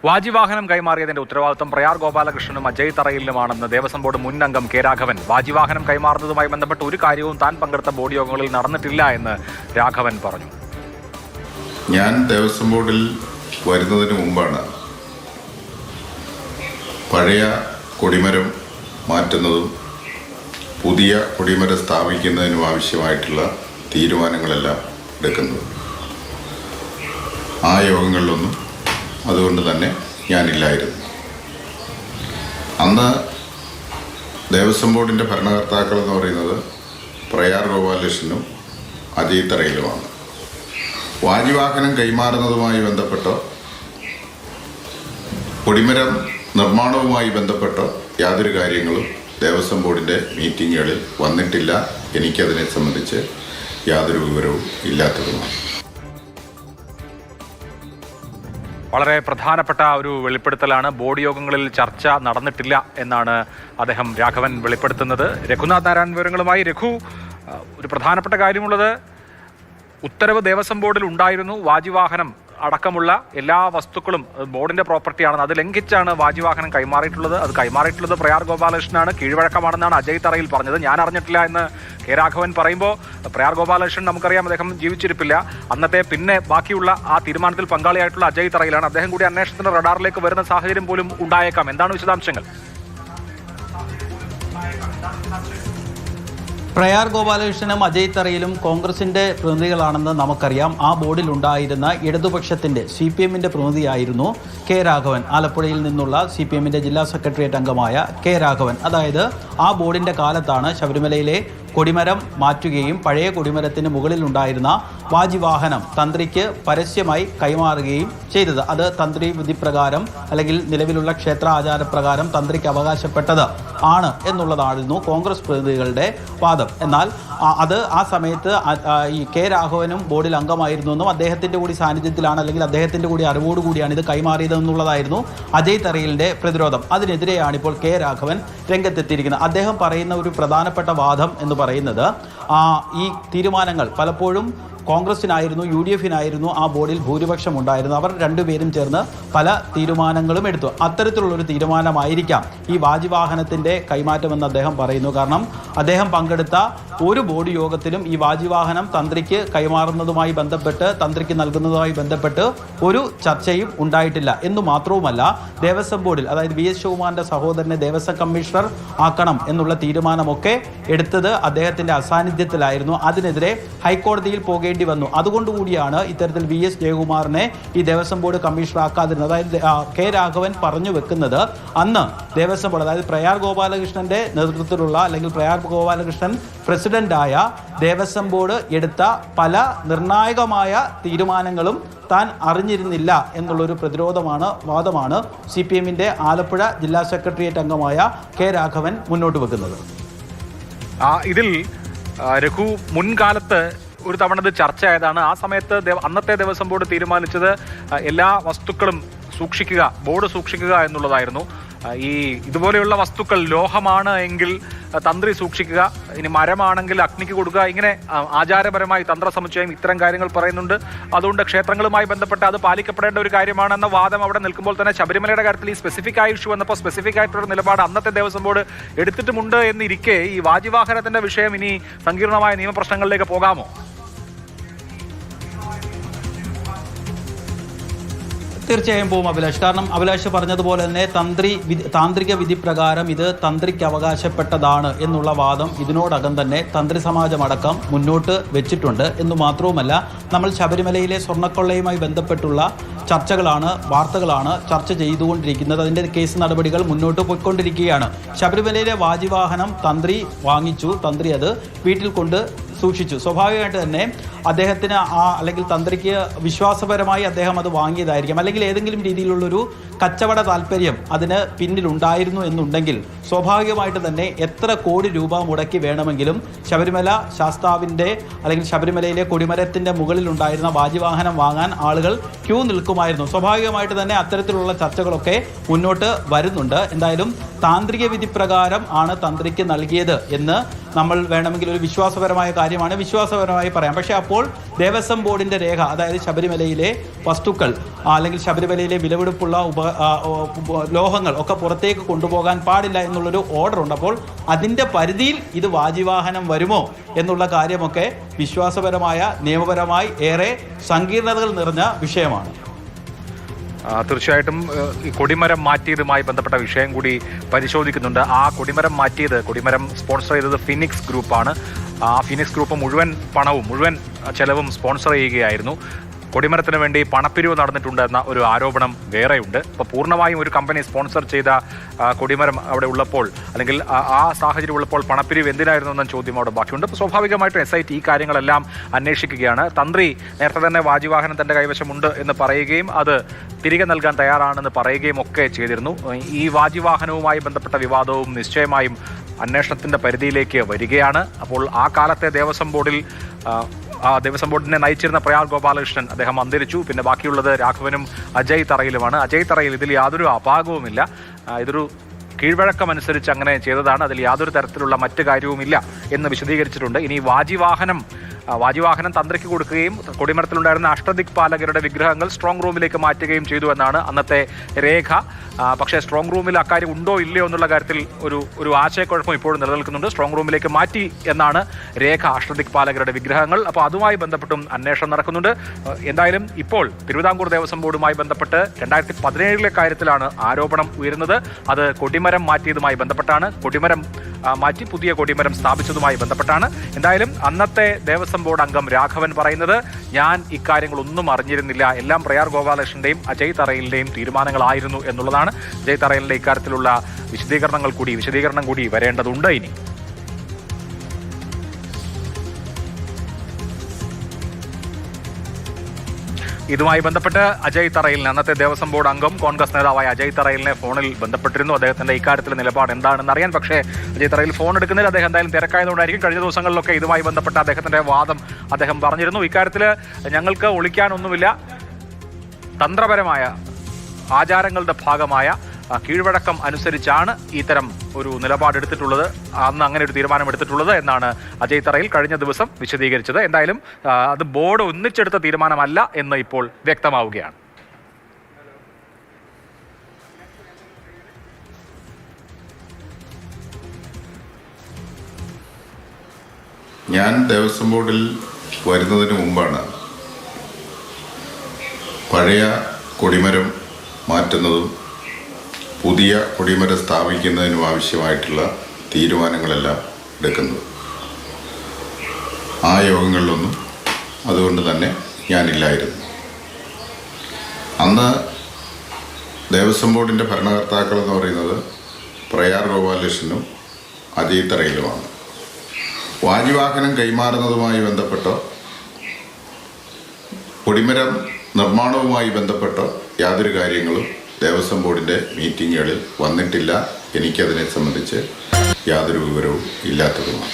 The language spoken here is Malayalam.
വാജിവാഹനം കൈമാറിയതിന്റെ ഉത്തരവാദിത്വം പ്രയാർ ഗോപാലകൃഷ്ണനും അജയ് തറയിലുമാണെന്ന് ദേവസ്വം ബോർഡ് മുൻ അംഗം കെ രാഘവൻ. വാജിവാഹനം കൈമാറുന്നതുമായി ബന്ധപ്പെട്ട് ഒരു കാര്യവും താൻ പങ്കെടുത്ത ബോർഡ് യോഗങ്ങളിൽ നടന്നിട്ടില്ല എന്ന് രാഘവൻ പറഞ്ഞു. ഞാൻ ദേവസ്വം ബോർഡിൽ വരുന്നതിന് മുമ്പാണ് പഴയ കൊടിമരം മാറ്റുന്നതും പുതിയ കൊടിമരം സ്ഥാപിക്കുന്നതിനും ആവശ്യമായിട്ടുള്ള തീരുമാനങ്ങളെല്ലാം എടുക്കുന്നത്. ആ യോഗങ്ങളിലൊന്നും അതുകൊണ്ട് തന്നെ ഞാനില്ലായിരുന്നു. അന്ന് ദേവസ്വം ബോർഡിൻ്റെ ഭരണകർത്താക്കൾ എന്ന് പറയുന്നത് പ്രയാർ ഗോപാലകൃഷ്ണനും അജയ് തറയിലുമാണ്. വാജിവാഹനം കൈമാറുന്നതുമായി ബന്ധപ്പെട്ടോ കൊടിമരം നിർമ്മാണവുമായി ബന്ധപ്പെട്ടോ യാതൊരു കാര്യങ്ങളും ദേവസ്വം ബോർഡിൻ്റെ മീറ്റിങ്ങുകളിൽ വന്നിട്ടില്ല. എനിക്കതിനെ സംബന്ധിച്ച് യാതൊരു വിവരവും ഇല്ലാത്തതുമാണ്. വളരെ പ്രധാനപ്പെട്ട ഒരു വെളിപ്പെടുത്തലാണ്. ബോർഡ് യോഗങ്ങളിൽ ചർച്ച നടന്നിട്ടില്ല എന്നാണ് അദ്ദേഹം രാഘവൻ വെളിപ്പെടുത്തുന്നത്. രഘുനാഥ് നാരായണൻ വിവരങ്ങളുമായി. രഘു, ഒരു പ്രധാനപ്പെട്ട കാര്യമുള്ളത്, ഉത്തരവ് ദേവസ്വം ബോർഡിൽ ഉണ്ടായിരുന്നു. വാജിവാഹനം അടക്കമുള്ള എല്ലാ വസ്തുക്കളും ബോർഡിന്റെ പ്രോപ്പർട്ടിയാണ്. അത് ലംഘിച്ചാണ് വാജിവാഹനം കൈമാറിയിട്ടുള്ളത്. അത് കൈമാറിയിട്ടുള്ളത് പ്രയാർ ഗോപാലകൃഷ്ണനാണ്, കീഴ്വഴക്കമാണെന്നാണ് അജയ് തറയിൽ പറഞ്ഞത്. ഞാൻ അറിഞ്ഞിട്ടില്ല എന്ന് കെ രാഘവൻ പറയുമ്പോൾ പ്രയാർ ഗോപാലകൃഷ്ണൻ നമുക്കറിയാം, അദ്ദേഹം ജീവിച്ചിരിപ്പില്ല. അന്നത്തെ പിന്നെ ബാക്കിയുള്ള ആ തീരുമാനത്തിൽ പങ്കാളിയായിട്ടുള്ള അജയ് തറയിലാണ്. അദ്ദേഹം കൂടി അന്വേഷണത്തിന്റെ റഡാറിലേക്ക് വരുന്ന സാഹചര്യം പോലും ഉണ്ടായേക്കാം. എന്താണ് വിശദാംശങ്ങൾ? പ്രയാർ ഗോപാലകൃഷ്ണനും അജയ് തറയിലും കോൺഗ്രസിന്റെ പ്രതിനിധികളാണെന്ന് നമുക്കറിയാം. ആ ബോർഡിൽ ഉണ്ടായിരുന്ന ഇടതുപക്ഷത്തിന്റെ CPM-ന്റെ പ്രതിനിധിയായിരുന്നു കെ രാഘവൻ. ആലപ്പുഴയിൽ നിന്നുള്ള CPM-ന്റെ ജില്ലാ സെക്രട്ടേറിയറ്റ് അംഗമായ കെ രാഘവൻ. അതായത് ആ ബോർഡിന്റെ കാലത്താണ് ശബരിമലയിലെ കൊടിമരം മാറ്റുകയും പഴയ കൊടിമരത്തിന് മുകളിലുണ്ടായിരുന്ന വാജിവാഹനം തന്ത്രിക്ക് പരസ്യമായി കൈമാറുകയും ചെയ്തത്. അത് തന്ത്രി വിധിപ്രകാരം അല്ലെങ്കിൽ നിലവിലുള്ള ക്ഷേത്ര ആചാരപ്രകാരം തന്ത്രിക്ക് അവകാശപ്പെട്ടത് ആണ് എന്നുള്ളതായിരുന്നു കോൺഗ്രസ് പ്രതിനിധികളുടെ വാദം. എന്നാൽ അത് ആ സമയത്ത് ഈ കെ രാഘവനും ബോർഡിൽ അംഗമായിരുന്നുവെന്നും അദ്ദേഹത്തിൻ്റെ കൂടി സാന്നിധ്യത്തിലാണ് അല്ലെങ്കിൽ അദ്ദേഹത്തിൻ്റെ കൂടി അറിവോടുകൂടിയാണ് ഇത് കൈമാറിയതെന്നുള്ളതായിരുന്നു അജയ് തറയിലിൻ്റെ പ്രതിരോധം. അതിനെതിരെയാണ് ഇപ്പോൾ കെ രാഘവൻ രംഗത്തെത്തിയിരിക്കുന്നത്. അദ്ദേഹം പറയുന്ന ഒരു പ്രധാനപ്പെട്ട വാദം എന്ന് പറയുന്നത് ഈ തീരുമാനങ്ങൾ പലപ്പോഴും കോൺഗ്രസിനായിരുന്നു UDF-നായിരുന്നു ആ ബോർഡിൽ ഭൂരിപക്ഷം ഉണ്ടായിരുന്നു. അവർ രണ്ടുപേരും ചേർന്ന് പല തീരുമാനങ്ങളും എടുത്തു. അത്തരത്തിലുള്ളൊരു തീരുമാനമായിരിക്കാം ഈ വാജിവാഹനത്തിൻ്റെ കൈമാറ്റമെന്ന് അദ്ദേഹം പറയുന്നു. കാരണം അദ്ദേഹം പങ്കെടുത്ത ഒരു ബോർഡ് യോഗത്തിലും ഈ വാജിവാഹനം തന്ത്രിക്ക് കൈമാറുന്നതുമായി ബന്ധപ്പെട്ട് തന്ത്രിക്ക് നൽകുന്നതുമായി ബന്ധപ്പെട്ട് ഒരു ചർച്ചയും ഉണ്ടായിട്ടില്ല എന്നു മാത്രവുമല്ല, ദേവസ്വം ബോർഡിൽ അതായത് VS ശിവകുമാറിൻ്റെ സഹോദരനെ ദേവസ്വം കമ്മീഷണർ ആക്കണം എന്നുള്ള തീരുമാനമൊക്കെ എടുത്തത് അദ്ദേഹത്തിൻ്റെ അസാന്നിധ്യത്തിലായിരുന്നു. അതിനെതിരെ ഹൈക്കോടതിയിൽ പോകേണ്ടി വന്നു. അതുകൊണ്ടുകൂടിയാണ് ഇത്തരത്തിൽ VS ജയകുമാറിനെ ഈ ദേവസ്വം ബോർഡ് കമ്മീഷണർ ആക്കാതിരുന്നത്. അതായത് കെ രാഘവൻ പറഞ്ഞു വെക്കുന്നത് അന്ന് ദേവസ്വം ബോർഡ് അതായത് പ്രയാർ ഗോപാലകൃഷ്ണന്റെ നേതൃത്വത്തിലുള്ള അല്ലെങ്കിൽ പ്രയാർ ഗോപാലകൃഷ്ണൻ പ്രസിഡന്റായ ദേവസ്വം ബോർഡ് എടുത്ത പല നിർണായകമായ തീരുമാനങ്ങളും താൻ അറിഞ്ഞിരുന്നില്ല എന്നുള്ളൊരു വാദമാണ് CPM-ന്റെ ആലപ്പുഴ ജില്ലാ സെക്രട്ടേറിയറ്റ് അംഗമായ കെ രാഘവൻ മുന്നോട്ട് വെക്കുന്നത്. ഇതിൽ രഘു, മുൻകാലത്ത് ഒരു തവണ ഇത് ചർച്ചയായതാണ്. ആ സമയത്ത് അന്നത്തെ ദേവസ്വം ബോർഡ് തീരുമാനിച്ചത് എല്ലാ വസ്തുക്കളും ബോർഡ് സൂക്ഷിക്കുക എന്നുള്ളതായിരുന്നു. ഈ ഇതുപോലെയുള്ള വസ്തുക്കൾ ലോഹമാണ് എങ്കിൽ തന്ത്രി സൂക്ഷിക്കുക, ഇനി മരമാണെങ്കിൽ അഗ്നിക്ക് കൊടുക്കുക, ഇങ്ങനെ ആചാരപരമായി തന്ത്ര സമുച്ചയം ഇത്തരം കാര്യങ്ങൾ പറയുന്നുണ്ട്. അതുകൊണ്ട് ക്ഷേത്രങ്ങളുമായി ബന്ധപ്പെട്ട് അത് പാലിക്കപ്പെടേണ്ട ഒരു കാര്യമാണെന്ന വാദം അവിടെ നിൽക്കുമ്പോൾ തന്നെ ശബരിമലയുടെ കാര്യത്തിൽ ഈ സ്പെസിഫിക് ആയ ഇഷ്യൂ വന്നപ്പോൾ സ്പെസിഫിക് ആയിട്ടുള്ള നിലപാട് അന്നത്തെ ദേവസ്വം ബോർഡ് എടുത്തിട്ടുമുണ്ട് എന്നിരിക്കെ ഈ വാജിവാഹനത്തിന്റെ വിഷയം ഇനി സങ്കീർണമായ നിയമപ്രശ്നങ്ങളിലേക്ക് പോകാമോ? തീർച്ചയായും പോകും അഭിലാഷ്. കാരണം അഭിലാഷ് പറഞ്ഞതുപോലെ തന്നെ താന്ത്രിക വിധി പ്രകാരം ഇത് തന്ത്രിക്ക് അവകാശപ്പെട്ടതാണ് എന്നുള്ള വാദം ഇതിനോടകം തന്നെ തന്ത്രി സമാജമടക്കം മുന്നോട്ട് വെച്ചിട്ടുണ്ട്. എന്ന് മാത്രവുമല്ല, നമ്മൾ ശബരിമലയിലെ സ്വർണ്ണക്കൊള്ളയുമായി ബന്ധപ്പെട്ടുള്ള വാർത്തകളാണ് ചർച്ച ചെയ്തുകൊണ്ടിരിക്കുന്നത്. അതിൻ്റെ കേസ് നടപടികൾ മുന്നോട്ട് പോയിക്കൊണ്ടിരിക്കുകയാണ്. ശബരിമലയിലെ വാജിവാഹനം തന്ത്രി വാങ്ങിച്ചു, തന്ത്രി അത് വീട്ടിൽ കൊണ്ട് സൂക്ഷിച്ചു. സ്വാഭാവികമായിട്ട് തന്നെ അദ്ദേഹത്തിന് അല്ലെങ്കിൽ തന്ത്രിക്ക് വിശ്വാസപരമായി അദ്ദേഹം അത് വാങ്ങിയതായിരിക്കും, അല്ലെങ്കിൽ ഏതെങ്കിലും രീതിയിലുള്ളൊരു കച്ചവട താല്പര്യം അതിന് പിന്നിലുണ്ടായിരുന്നു എന്നുണ്ടെങ്കിൽ സ്വാഭാവികമായിട്ട് തന്നെ എത്ര കോടി രൂപ മുടക്കി വേണമെങ്കിലും ശബരിമല ശാസ്താവിൻ്റെ അല്ലെങ്കിൽ ശബരിമലയിലെ കൊടിമരത്തിൻ്റെ മുകളിലുണ്ടായിരുന്ന വാജിവാഹനം വാങ്ങാൻ ആളുകൾ ക്യൂ നിൽക്കുമായിരുന്നു. സ്വാഭാവികമായിട്ട് തന്നെ അത്തരത്തിലുള്ള ചർച്ചകളൊക്കെ മുന്നോട്ട് വരുന്നുണ്ട്. എന്തായാലും താന്ത്രിക വിധി പ്രകാരം ആണ് തന്ത്രിക്ക് നൽകിയത് എന്ന് നമ്മൾ വേണമെങ്കിൽ ഒരു വിശ്വാസപരമായ കാര്യമാണ് വിശ്വാസപരമായി പറയാം. പക്ഷേ അപ്പോൾ ഇപ്പോൾ ദേവസ്വം ബോർഡിൻ്റെ രേഖ, അതായത് ശബരിമലയിലെ വസ്തുക്കൾ അല്ലെങ്കിൽ ശബരിമലയിലെ വിലപിടിപ്പുള്ള ലോഹങ്ങൾ ഒക്കെ പുറത്തേക്ക് കൊണ്ടുപോകാൻ പാടില്ല എന്നുള്ളൊരു ഓർഡർ ഉണ്ട്. അപ്പോൾ അതിൻ്റെ പരിധിയിൽ ഇത് വാജിവാഹനം വരുമോ എന്നുള്ള കാര്യമൊക്കെ വിശ്വാസപരമായ നിയമപരമായി ഏറെ സങ്കീർണതകൾ നിറഞ്ഞ വിഷയമാണ്. തീർച്ചയായിട്ടും ഈ കൊടിമരം മാറ്റിയതുമായി ബന്ധപ്പെട്ട വിഷയം കൂടി പരിശോധിക്കുന്നുണ്ട്. ആ കൊടിമരം സ്പോൺസർ ചെയ്തത് ഫിനിക്സ് ഗ്രൂപ്പാണ്. ആ ഫിനിക്സ് ഗ്രൂപ്പ് മുഴുവൻ ചെലവും സ്പോൺസർ ചെയ്യുകയായിരുന്നു. കൊടിമരത്തിന് വേണ്ടി പണപ്പിരിവ് നടന്നിട്ടുണ്ട് എന്ന ഒരു ആരോപണം വേറെയുണ്ട്. അപ്പോൾ പൂർണ്ണമായും ഒരു കമ്പനി സ്പോൺസർ ചെയ്ത കൊടിമരം അവിടെ ഉള്ളപ്പോൾ, അല്ലെങ്കിൽ ആ സാഹചര്യം ഉള്ളപ്പോൾ പണപ്പിരിവ് എന്തിനായിരുന്നു എന്ന ചോദ്യം അവിടെ ബാക്കിയുണ്ട്. അപ്പോൾ സ്വാഭാവികമായിട്ടും SIT ഈ കാര്യങ്ങളെല്ലാം അന്വേഷിക്കുകയാണ്. തന്ത്രി നേരത്തെ തന്നെ വാജിവാഹനം തൻ്റെ കൈവശമുണ്ട് എന്ന് പറയുകയും അത് തിരികെ നൽകാൻ തയ്യാറാണെന്ന് പറയുകയും ഒക്കെ ചെയ്തിരുന്നു. ഈ വാജിവാഹനവുമായി ബന്ധപ്പെട്ട വിവാദവും നിശ്ചയമായും അന്വേഷണത്തിൻ്റെ പരിധിയിലേക്ക് വരികയാണ്. അപ്പോൾ ആ കാലത്തെ ദേവസ്വം ബോർഡിനെ നയിച്ചിരുന്ന പ്രയാർ ഗോപാലകൃഷ്ണൻ അദ്ദേഹം അന്തരിച്ചു. പിന്നെ ബാക്കിയുള്ളത് രാഘവനും അജയ് തറയിലുമാണ്. അജയ് തറയിൽ ഇതിൽ യാതൊരു അപാകവുമില്ല. ഇതൊരു കീഴ്വഴക്കമനുസരിച്ച് അങ്ങനെ ചെയ്തതാണ്, അതിൽ യാതൊരു തരത്തിലുള്ള മറ്റു കാര്യവുമില്ല എന്ന് വിശദീകരിച്ചിട്ടുണ്ട്. ഇനി വാജിവാഹനം തന്ത്രിക്ക് കൊടുക്കുകയും കൊടിമരത്തിലുണ്ടായിരുന്ന അഷ്ടദിക്പാലകരുടെ വിഗ്രഹങ്ങൾ സ്ട്രോങ് റൂമിലേക്ക് മാറ്റുകയും ചെയ്തു എന്നാണ് അന്നത്തെ രേഖ. പക്ഷേ സ്ട്രോങ് റൂമിൽ അക്കാര്യം ഉണ്ടോ ഇല്ലയോ എന്നുള്ള കാര്യത്തിൽ ഒരു ആശയക്കുഴപ്പം ഇപ്പോഴും നിലനിൽക്കുന്നുണ്ട്. സ്ട്രോങ് റൂമിലേക്ക് മാറ്റി എന്നാണ് രേഖ അഷ്ടദിക്പാലകരുടെ വിഗ്രഹങ്ങൾ. അപ്പോൾ അതുമായി ബന്ധപ്പെട്ടും അന്വേഷണം നടക്കുന്നുണ്ട്. എന്തായാലും ഇപ്പോൾ തിരുവിതാംകൂർ ദേവസ്വം ബോർഡുമായി ബന്ധപ്പെട്ട് 2017 കാര്യത്തിലാണ് ആരോപണം ഉയരുന്നത്. അത് കൊടിമരം മാറ്റിയതുമായി ബന്ധപ്പെട്ടാണ്. കൊടിമരം മാറ്റി പുതിയ കൊടിമരം സ്ഥാപിച്ചതുമായി ബന്ധപ്പെട്ടാണ്. എന്തായാലും അന്നത്തെ ദേവസ്വം ബോർഡ് അംഗം രാഘവൻ പറയുന്നത്, ഞാൻ ഇക്കാര്യങ്ങളൊന്നും അറിഞ്ഞിരുന്നില്ല, എല്ലാം പ്രയാർ ഗോപാലകൃഷ്ണന്റെയും അജയ് തറയിലിന്റെയും തീരുമാനങ്ങളായിരുന്നു എന്നുള്ളതാണ്. അജയ് തറയിലിന്റെ ഇക്കാര്യത്തിലുള്ള വിശദീകരണം കൂടി വരേണ്ടതുണ്ട്. ഇനി ഇതുമായി ബന്ധപ്പെട്ട് അജയ് തറയിലിനെ, അന്നത്തെ ദേവസ്വം ബോർഡ് അംഗം കോൺഗ്രസ് നേതാവായ അജയ് തറയിലിനെ ഫോണിൽ ബന്ധപ്പെട്ടിരുന്നു. അദ്ദേഹത്തിന്റെ ഇക്കാര്യത്തിലെ നിലപാട് എന്താണെന്ന് അറിയാൻ. പക്ഷേ അജയ് തറയിൽ ഫോൺ എടുക്കുന്നതിൽ അദ്ദേഹം എന്തായാലും തിരക്കായതുകൊണ്ടായിരിക്കും. കഴിഞ്ഞ ദിവസങ്ങളിലൊക്കെ ഇതുമായി ബന്ധപ്പെട്ട അദ്ദേഹത്തിന്റെ വാദം അദ്ദേഹം പറഞ്ഞിരുന്നു. ഇക്കാര്യത്തിൽ ഞങ്ങൾക്ക് ഒളിക്കാനൊന്നുമില്ല, തന്ത്രപരമായ ആചാരങ്ങളുടെ ഭാഗമായ കീഴ്വഴക്കം അനുസരിച്ചാണ് ഇത്തരം ഒരു നിലപാടെടുത്തിട്ടുള്ളത്, അന്ന് അങ്ങനെ ഒരു തീരുമാനമെടുത്തിട്ടുള്ളത് എന്നാണ് അജയ് തറയിൽ കഴിഞ്ഞ ദിവസം വിശദീകരിച്ചത്. എന്തായാലും അത് ബോർഡ് ഒന്നിച്ചെടുത്ത തീരുമാനമല്ല എന്ന് ഇപ്പോൾ വ്യക്തമാവുകയാണ്. ഞാൻ ദേവസ്വം ബോർഡിൽ വരുന്നതിന് മുമ്പാണ് പഴയ കൊടിമരം മാറ്റുന്നതും പുതിയ കൊടിമരം സ്ഥാപിക്കുന്നതിനും ആവശ്യമായിട്ടുള്ള തീരുമാനങ്ങളെല്ലാം എടുക്കുന്നത്. ആ യോഗങ്ങളിലൊന്നും അതുകൊണ്ട് തന്നെ ഞാനില്ലായിരുന്നു. അന്ന് ദേവസ്വം ബോർഡിൻ്റെ ഭരണകർത്താക്കൾ എന്ന് പറയുന്നത് പ്രയാർ ഗോപാലകൃഷ്ണനും അജയ് തറയിലുമാണ്. വാജിവാഹനം കൈമാറുന്നതുമായി ബന്ധപ്പെട്ട് കൊടിമരം നിർമ്മാണവുമായി ബന്ധപ്പെട്ട യാതൊരു കാര്യങ്ങളും ദേവസ്വം ബോർഡിൻ്റെ മീറ്റിങ്ങുകളിൽ വന്നിട്ടില്ല. എനിക്കതിനെ സംബന്ധിച്ച് യാതൊരു വിവരവും ഇല്ലാത്തതുമാണ്.